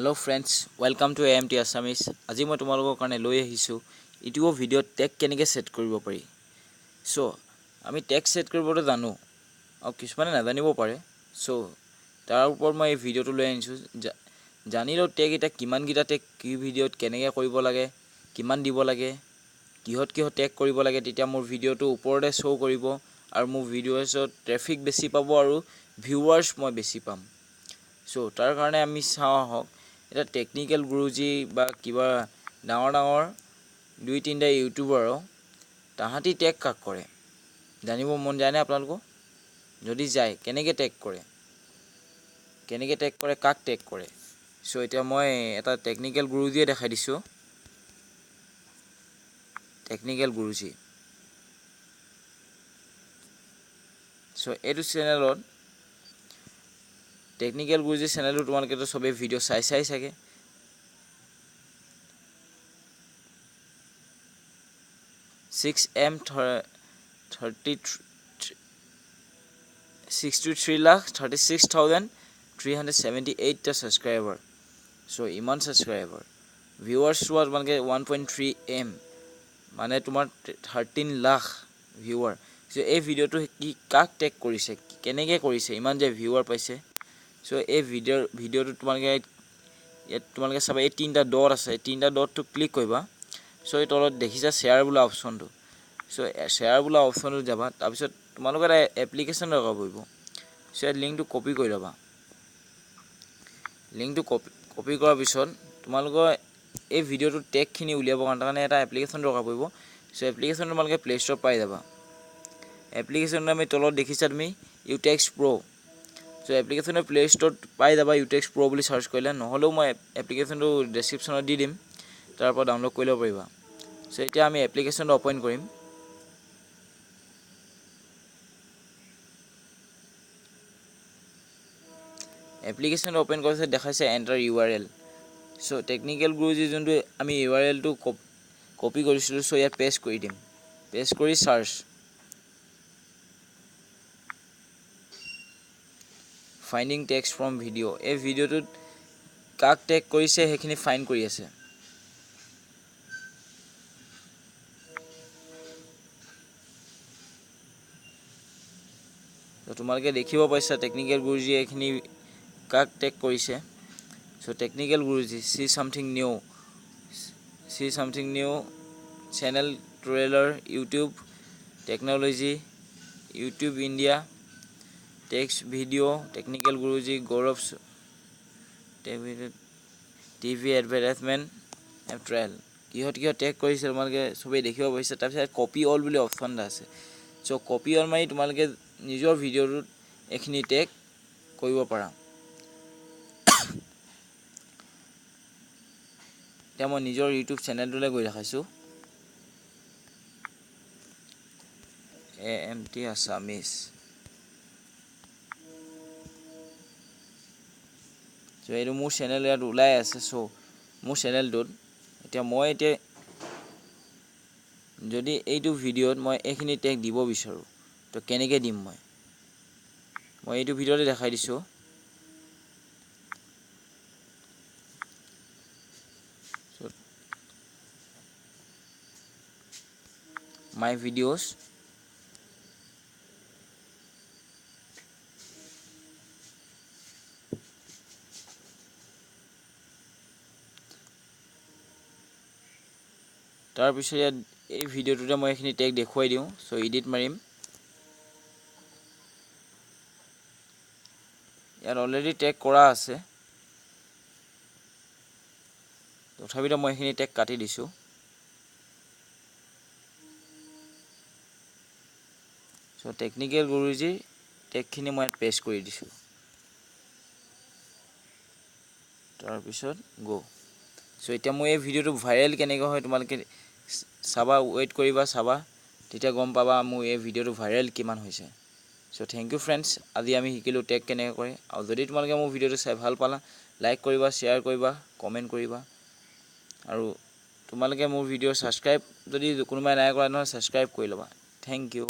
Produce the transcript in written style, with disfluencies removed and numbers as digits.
Hello friends, welcome to AMT Assamese. আজি মই তোমালোকৰ কাৰণে লৈ আহিছো ইউটিউব ভিডিঅ' টেগ কেনেকৈ সেট কৰিব পাৰি। সো আমি টেগ সেট কৰিবটো জানো আৰু কিছুমানে নাজানিব পাৰে। সো তাৰ ওপৰত মই এই ভিডিঅ'টো লৈ আনিছো। জানিলো টেগ এটা কিমান গিটা টেগ কি ভিডিঅ'ত কেনেকৈ কৰিব লাগে, কিমান দিব লাগে, কিহত টেগ কৰিব লাগে, তেতিয়া মোৰ ভিডিঅ'টো ওপৰতে শ্ব' কৰিব আৰু মোৰ ভিডিঅ'ছত ট্ৰেফিক বেছি পাব আৰু ভিউৱাৰ্ছ মই বেছি পাম। সো তাৰ কাৰণে আমি চাওঁ আহক এটা টেকনিক্যাল গুৰুজি বা কিবা ডাঙৰ দুই তিনিটা ইউটিউবাৰ তাহাঁতি টেগ কাক কৰে জানিব মন যায় না আপোনালোকৰ? যদি যায় কেনেকৈ টেগ কৰে, কাক টেগ কৰে। সো এতিয়া মই এটা টেকনিক্যাল গুৰুজিয়ে দেখাই দিছোঁ। টেকনিক্যাল গুৰুজি। সো এইটো চেনেলত টেকনিক্যাল গুৰুজি চেনেলটো তোমালোকেতো সবেই ভিডিঅ' চাই চাগে। 63,36,378 সাবস্ক্ৰাইবাৰ। সো ইমান সাবস্ক্ৰাইবাৰ, ভিউৱাৰ্ছ চোৱা তোমালোকে 1.3 M, মানে তোমাৰ 13 লাখ ভিউৱাৰ। সো এই ভিডিঅ'টো কি কাক টেগ কৰিছে, কেনেকৈ কৰিছে, ইমান যে ভিউৱাৰ পাইছে। সো এই ভিডিঅ'টো তোমালোকে চাবা এই তিনিটা ডট আছে, তিনিটা ডটটো ক্লিক কৰিবা। সো এই তলত দেখিছা শ্বেয়াৰ বোলা অপশ্যনটো। সো শ্বেয়াৰ বোলা অপশ্যনটো যাবা, তাৰপিছত তোমালোকৰ এটা এপ্লিকেশ্যন দৰকাৰ পৰিব। সো ইয়াত লিংকটো কপি কৰি ল'বা। লিংকটো কপি কৰাৰ পিছত তোমালোকৰ এই ভিডিঅ'টো টেগখিনি উলিয়াবৰ কাৰণে এটা এপ্লিকেশ্যন দৰকাৰ পৰিব। সো এপ্লিকেশ্যনটো তোমালোকে প্লে ষ্ট'ৰত পাই যাবা। এপ্লিকেশ্যনটো আমি তলত দেখিছা তুমি ইউটেক্স প্ৰ'। সো এপ্লিকেশ্যনটো প্লে ষ্ট'ৰত পাই যাবা, ইউটেক্স প্ৰ' বুলি চাৰ্চ কৰিলে। নহ'লেও মই এপ্লিকেশ্যনটো ডেছক্ৰিপশ্যনত দি দিম, তাৰ পৰা ডাউনলোড কৰি ল'ব পাৰিবা। সো এতিয়া আমি এপ্লিকেশ্যনটো অ'পেন কৰিম। এপ্লিকেশ্যনটো অ'পেন কৰাৰ পিছত দেখাইছে enter URL। So technical Guruji যোনটো আমি URLটো কপি কৰিছিলোঁ, সো ইয়াত পেষ্ট কৰি দিম। পেষ্ট কৰি search. Finding tags from video'. এই ভিডিঅ'টোত কাক টেগ কৰিছে সেইখিনি ফাইণ্ড কৰি আছে। তো তোমালোকে দেখিব পাইছা টেকনিক্যাল গুৰুজি এইখিনি কাক টেগ কৰিছে। So technical Guruji see something new channel trailer YouTube technology YouTube India tech video' technical Guruji Gaurav TV advertisement trail. কিহত টেগ কৰিছে তোমালোকে চবেই দেখিব পাৰিছে। তাৰপিছত কপি অল বুলি অপশ্যন এটা আছে। সো কপি অল মাৰি তোমালোকে নিজৰ ভিডিঅ'টোত এইখিনি টেগ কৰিব পাৰা। এতিয়া মই নিজৰ ইউটিউব চেনেলটোলৈ গৈ দেখাইছোঁ, AMT আছামিজ। সো এইটো মোৰ চেনেল ইয়াত ওলাই আছে। সো মোৰ চেনেলটোত এতিয়া যদি এইটো ভিডিঅ'ত মই এইখিনি টেগ দিব বিচাৰোঁ, তো কেনেকৈ দিম মই এইটো ভিডিঅ'তে দেখাই দিছোঁ। মাই ভিডিঅ'ছ, তাৰপিছত ইয়াত এই ভিডিঅ'টোতে মই এইখিনি টেগ দেখুৱাই দিওঁ। সো এডিট মাৰিম। ইয়াত অলৰেডি টেগ কৰা আছে, তথাপিতো মই এইখিনি টেগ কাটি দিছোঁ। সো টেকনিক্যাল গুৰুজিৰ টেগখিনি মই ইয়াত পেষ্ট কৰি দিছোঁ। তাৰপিছত সো এতিয়া মই এই ভিডিঅ'টো ভাইৰেল কেনেকৈ হয় তোমালোকে চাবা, ৱেইট কৰিবা, চাবা, তেতিয়া গম পাবা মোৰ এই ভিডিঅ'টো ভাইৰেল কিমান হৈছে। So thank you friends. আজি আমি শিকিলোঁ টেগ কেনেকৈ কৰে। আৰু যদি তোমালোকে মোৰ ভিডিঅ'টো চাই ভাল পালা, লাইক কৰিবা, শ্বেয়াৰ কৰিবা, কমেণ্ট কৰিবা। আৰু তোমালোকে মোৰ ভিডিঅ' ছাবস্ক্ৰাইব যদি কোনোবাই নাই কৰা নহয় ছাবস্ক্ৰাইব কৰি ল'বা। Thank U.